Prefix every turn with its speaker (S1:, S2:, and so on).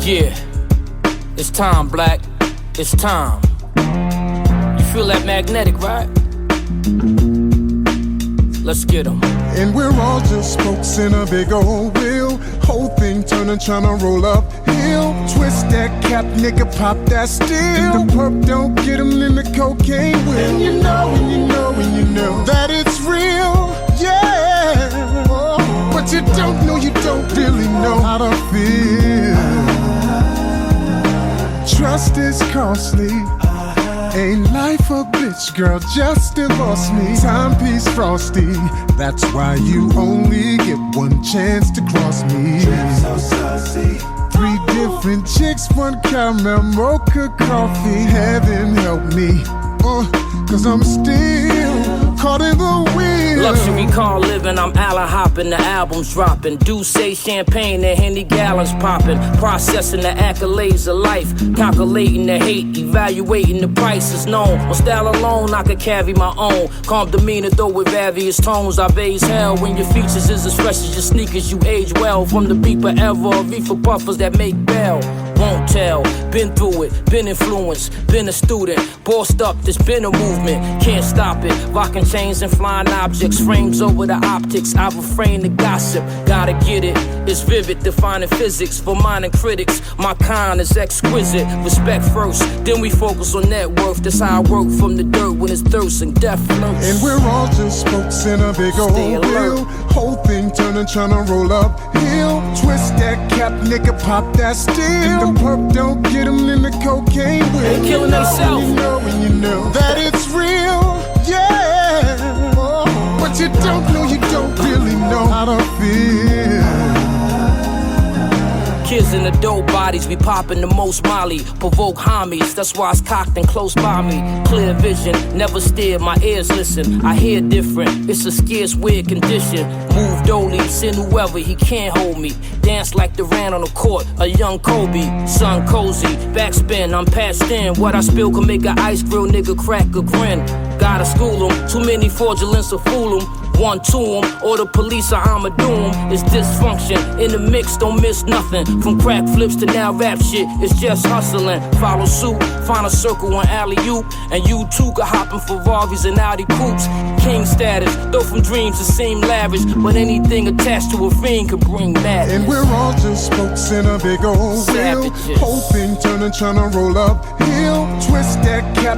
S1: Yeah, it's time, Black. It's time. You feel that magnetic, right? Let's get 'em.
S2: And we're all just spokes in a big old wheel. Whole thing turning, tryna roll uphill. Twist that cap, nigga, pop that steel. The perp don't get 'em in the cocaine wheel. And you know, and you know, and you know that it's real, yeah. But you don't know, you don't really know how to feel. Trust is costly. Ain't life a bitch, girl, just divorce me. Timepiece frosty, that's why you only get one chance to cross me. So saucy. 3 different chicks, 1 caramel mocha coffee. Heaven help me, cause I'm still caught in the wheel.
S1: Luxury car living, I'm Allen hopping, the album's dropping. Douce champagne and Henny gallons popping. Processing the accolades of life, calculating the hate, evaluating the prices known. On style alone, I could carry my own. Calm demeanor though with various tones. I base hell when your features is as fresh as your sneakers. You age well from the beeper ever. Reefer puffers that make bail. Won't tell, been through it, been influenced, been a student, bossed up, there's been a movement, can't stop it, rocking chains and flying objects, frames over the optics, I refrain the gossip, gotta get it, it's vivid, defining physics, for minor critics, my kind is exquisite, respect first, then we focus on net worth, that's how I work from the dirt when it's thirst and death floats.
S2: And we're all just spokes in a big old wheel, whole thing turning, tryna roll uphill, twist that cap, nigga, pop that steel. The perp don't get 'em in the cocaine wheel.
S1: They killing themselves.
S2: You know, and you know that it's real, yeah. But you don't know, you don't really know how to feel.
S1: Kids in the dope bodies, we poppin' the most molly. Provoke homies, that's why it's cocked and close by me. Clear vision, never steer, my ears listen. I hear different, it's a scarce, weird condition. Move dolly, send whoever, he can't hold me. Dance like Durant on the court, a young Kobe. Sun cozy, backspin, I'm passed in. What I spill can make a ice grill nigga crack a grin. Gotta school 'em, too many fraudulents to fool 'em. 1 to 'em, or the police or I'ma do 'em. It's dysfunction, in the mix, don't miss nothing. From crack flips to now rap shit, it's just hustling. Follow suit, find a circle on alley-oop. And you too could hop in Ferraris and Audi coupes. King status, though from dreams it seem lavish. But anything attached to a fiend can bring madness.
S2: And we're all just spokes in a big old wheel. Whole thing turning, tryna roll uphill. Twist that cap,